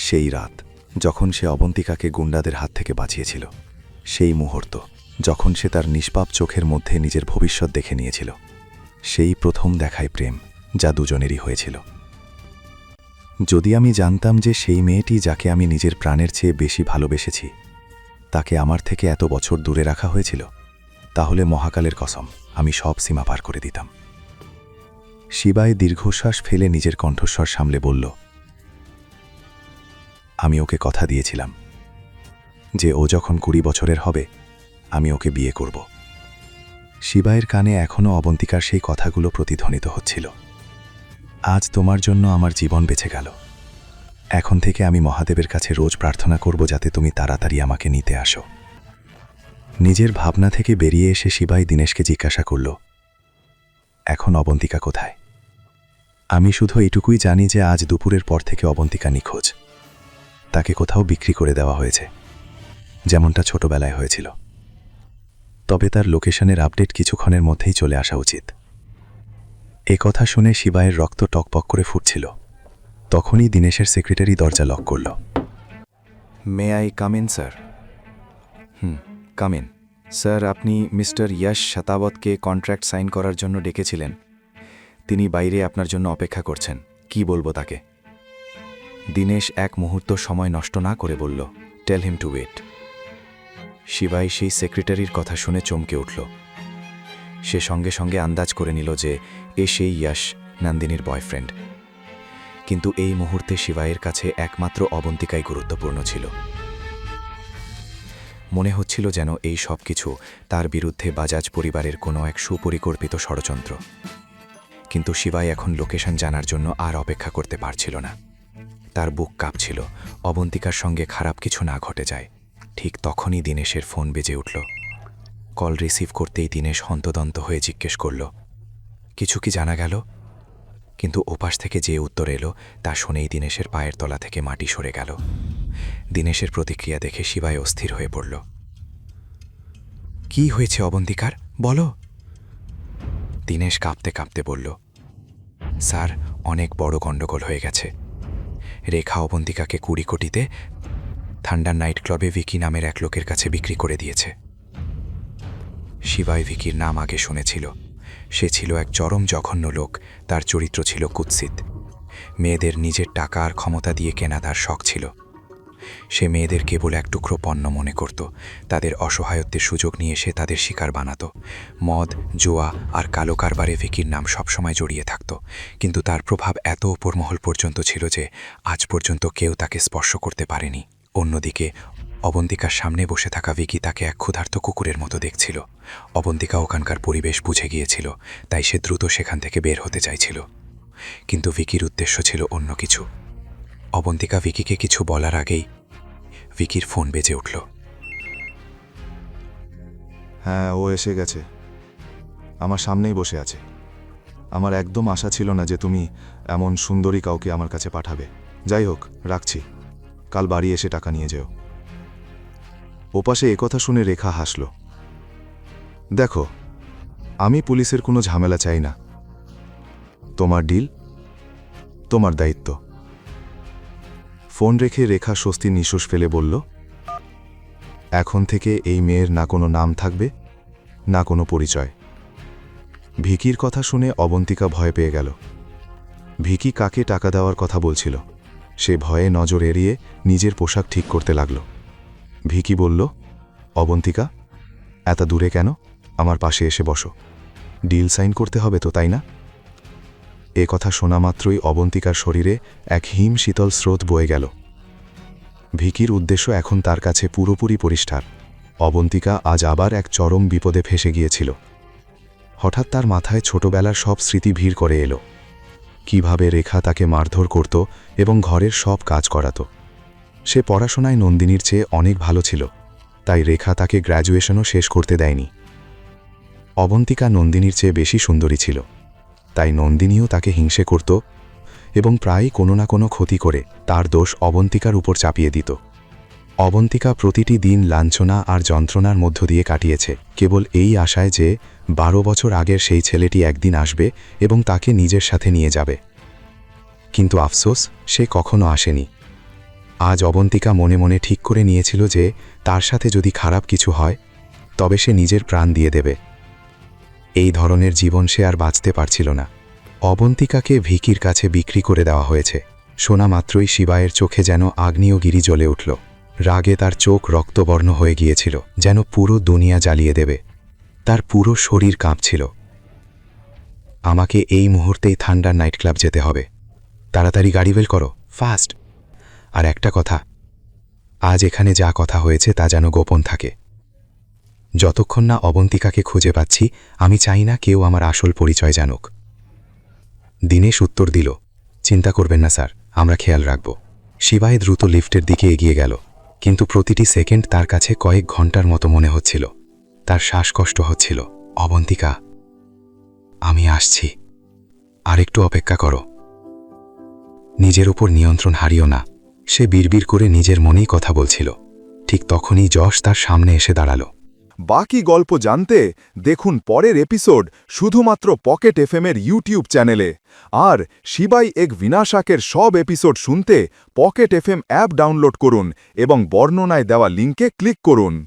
সেই রাত যখন সে অবন্তিকাকে গুন্ডাদের হাত থেকে বাঁচিয়েছিল, সেই মুহূর্ত যখন সে তার নিষ্পাপ চোখের মধ্যে নিজের ভবিষ্যৎ দেখে নিয়েছিল, সেই প্রথম দেখায় প্রেম যা দুজনেরই হয়েছিল। যদি আমি জানতাম যে সেই মেয়েটি যাকে আমি নিজের প্রাণের চেয়ে বেশি ভালোবেসেছি তাকে আমার থেকে এত বছর দূরে রাখা হয়েছিল, তাহলে মহাকালের কসম আমি সব সীমা পার করে দিতাম। শিবায় দীর্ঘশ্বাস ফেলে নিজের কণ্ঠস্বর সামলে বলল, আমি ওকে কথা দিয়েছিলাম যে ও যখন 20 বছরের হবে আমি ওকে বিয়ে করব। শিবায়ের কানে এখনও অবন্তিকার সেই কথাগুলো প্রতিধ্বনিত হচ্ছিল। আজ তোমার জন্য আমার জীবন বেঁচে গেল। এখন থেকে আমি মহাদেবের কাছে রোজ প্রার্থনা করব যাতে তুমি তাড়াতাড়ি আমাকে নিতে আসো। নিজের ভাবনা থেকে বেরিয়ে এসে শিবাই দীনেশকে জিজ্ঞাসা করল, এখন অবন্তিকা কোথায়? আমি শুধু এইটুকুই জানি যে আজ দুপুরের পর থেকে অবন্তিকা নিখোঁজ। তাকে কোথাও বিক্রি করে দেওয়া হয়েছে, যেমনটা ছোটবেলায় হয়েছিল। তবে তার লোকেশনের আপডেট কিছুক্ষণের মধ্যেই চলে আসা উচিত। এ কথা শুনে শিবায়ের রক্ত টকপক করে ফুটছিল। তখনই দীনেশের সেক্রেটারি দরজা লক করল। May I come in sir? Come in. Sir, আপনি মিস্টার ইয়াশ শতাবতকে কন্ট্রাক্ট সাইন করার জন্য ডেকেছিলেন। তিনি বাইরে আপনার জন্য অপেক্ষা করছেন। কি বলবো তাকে? দীনেশ এক মুহূর্ত সময় নষ্ট না করে বলল, টেল হিম টু ওয়েট। শিবাই সেই সেক্রেটারির কথা শুনে চমকে উঠল। সে সঙ্গে সঙ্গে আন্দাজ করে নিল যে এ সেই ইয়াশ, নন্দিনীর বয়ফ্রেন্ড। কিন্তু এই মুহূর্তে শিবাইয়ের কাছে একমাত্র অবন্তিকাই গুরুত্বপূর্ণ ছিল। মনে হচ্ছিল যেন এই সব কিছু তার বিরুদ্ধে বাজাজ পরিবারের কোনো এক সুপরিকল্পিত ষড়যন্ত্র। কিন্তু শিবাই এখন লোকেশন জানার জন্য আর অপেক্ষা করতে পারছিল না। তার বুক কাঁপছিল অবন্তিকার সঙ্গে খারাপ কিছু না ঘটে যায়। ঠিক তখনই দীনেশের ফোন বেজে উঠল। কল রিসিভ করতেই দীনেশ হন্তদন্ত হয়ে জিজ্ঞেস করল, কিছু কি জানা গেল? কিন্তু ওপাশ থেকে যে উত্তর এলো তা শুনেই দীনেশের পায়ের তলা থেকে মাটি সরে গেল। দীনেশের প্রতিক্রিয়া দেখে শিবাই অস্থির হয়ে পড়ল। কি হয়েছে অবন্তিকার, বলো। দীনেশ কাঁপতে কাঁপতে বলল, স্যার, অনেক বড় গণ্ডগোল হয়ে গেছে। রেখা অবন্তিকাকে 20 কোটিতে থান্ডার নাইট ক্লাবে ভিকি নামের এক লোকের কাছে বিক্রি করে দিয়েছে। শিবাই ভিকির নাম আগে শুনেছিল। সে ছিল এক চরম জঘন্য লোক। তার চরিত্র ছিল কুৎসিত। মেয়েদের নিজের টাকা আর ক্ষমতা দিয়ে কেনা তার শখ ছিল। সে মেয়েদের কেবল এক টুকরো পণ্য মনে করত। তাদের অসহায়ত্বের সুযোগ নিয়ে সে তাদের শিকার বানাত। মদ, জুয়া আর কালো কারবারে ভিকির নাম সবসময় জড়িয়ে থাকত। কিন্তু তার প্রভাব এত উপরমহল পর্যন্ত ছিল যে আজ পর্যন্ত কেউ তাকে স্পর্শ করতে পারেনি। অন্যদিকে অবন্তিকার সামনে বসে থাকা ভিকি তাকে এক ক্ষুধার্ত কুকুরের মতো দেখছিল। অবন্তিকা ওখানকার পরিবেশ বুঝে গিয়েছিল, তাই সে দ্রুত সেখান থেকে বের হতে চাইছিল। কিন্তু ভিকির উদ্দেশ্য ছিল অন্য কিছু। অবন্তিকা ভিকিকে কিছু বলার আগেই ভিকির ফোন বেজে উঠল। হ্যাঁ, ও এসে গেছে। আমার সামনেই বসে আছে। আমার একদম আশা ছিল না যে তুমি এমন সুন্দরী কাউকে আমার কাছে পাঠাবে। যাই হোক, রাখছি। কাল বাড়ি এসে টাকা নিয়ে যেও। ওপাশে একথা শুনে রেখা হাসল। দেখো, আমি পুলিশের কোনো ঝামেলা চাই না। তোমার ডিল, তোমার দায়িত্ব। ফোন রেখে রেখা স্বস্তির নিঃশ্বাস ফেলে বলল, এখন থেকে এই মেয়ের না কোনো নাম থাকবে, না কোনো পরিচয়। ভিকির কথা শুনে অবন্তিকা ভয় পেয়ে গেল। ভিকি কাকে টাকা দেওয়ার কথা বলছিল? সে ভয়ে নজর এড়িয়ে নিজের পোশাক ঠিক করতে লাগল। ভিকি বলল, অবন্তিকা, এত দূরে কেন? আমার পাশে এসে বসো। ডিল সাইন করতে হবে তো, তাই না? এ কথা শোনা মাত্রই অবন্তিকার শরীরে এক হিম শীতল স্রোত বয়ে গেল। ভিকির উদ্দেশ্য এখন তার কাছে পুরোপুরি পরিষ্কার। অবন্তিকা আজ আবার এক চরম বিপদে ফেসে গিয়েছিল। হঠাৎ তার মাথায় ছোটবেলার সব স্মৃতি ভিড় করে এলো। কিভাবে রেখা তাকে মারধর করত এবং ঘরের সব কাজ করাত। সে পড়াশোনায় নন্দিনীর চেয়ে অনেক ভালো ছিল, তাই রেখা তাকে গ্র্যাজুয়েশনও শেষ করতে দেয়নি। অবন্তিকা নন্দিনীর চেয়ে বেশি সুন্দরী ছিল, তাই নন্দিনীও তাকে হিংসে করত এবং প্রায়ই কোনো না কোনো ক্ষতি করে তার দোষ অবন্তিকার উপর চাপিয়ে দিত। অবন্তিকা প্রতিটি দিন লাঞ্ছনা আর যন্ত্রণার মধ্য দিয়ে কাটিয়েছে, কেবল এই আশায় যে 12 বছর আগের সেই ছেলেটি একদিন আসবে এবং তাকে নিজের সাথে নিয়ে যাবে। কিন্তু আফসোস, সে কখনো আসেনি। আজ অবন্তিকা মনে মনে ঠিক করে নিয়েছিল যে তার সাথে যদি খারাপ কিছু হয় তবে সে নিজের প্রাণ দিয়ে দেবে। এই ধরনের জীবন সে আর বাঁচতে পারছিল না। অবন্তিকাকে ভিকির কাছে বিক্রি করে দেওয়া হয়েছে। শোনা মাত্রই শিবায়ের চোখে যেন আগ্নেয়গিরি জ্বলে উঠল। রাগে তার চোখ রক্তবর্ণ হয়ে গিয়েছিল, যেন পুরো দুনিয়া জ্বালিয়ে দেবে। তার পুরো শরীর কাঁপছিল। আমাকে এই মুহূর্তেই থান্ডার নাইট ক্লাব যেতে হবে। তাড়াতাড়ি গাড়ি বের করো, ফাস্ট। আর একটা কথা, আজ এখানে যা কথা হয়েছে তা যেন গোপন থাকে। যতক্ষণ না অবন্তিকাকে খুঁজে পাচ্ছি আমি চাই না কেউ আমার আসল পরিচয় জানুক। দীনেশ উত্তর দিল, চিন্তা করবেন না স্যার, আমরা খেয়াল রাখব। শিবায় দ্রুত লিফটের দিকে এগিয়ে গেল, কিন্তু প্রতিটি সেকেন্ড তার কাছে কয়েক ঘন্টার মতো মনে হচ্ছিল। তার শ্বাসকষ্ট হচ্ছিল। অবন্তিকা, আমি আসছি, আরেকটু অপেক্ষা করো। নিজের উপর নিয়ন্ত্রণ হারিও না, সে বিড়বিড় করে নিজের মনেই কথা বলছিল। ঠিক তখনই যশ তার সামনে এসে দাঁড়াল। বাকি গল্প জানতে দেখুন পরের এপিসোড শুধুমাত্র পকেট এফএম-এর ইউটিউব চ্যানেলে। আর শিবাই এক বিনাশাকের সব এপিসোড শুনতে পকেট এফএম অ্যাপ ডাউনলোড করুন এবং বর্ণনায় দেওয়া লিঙ্কে ক্লিক করুন।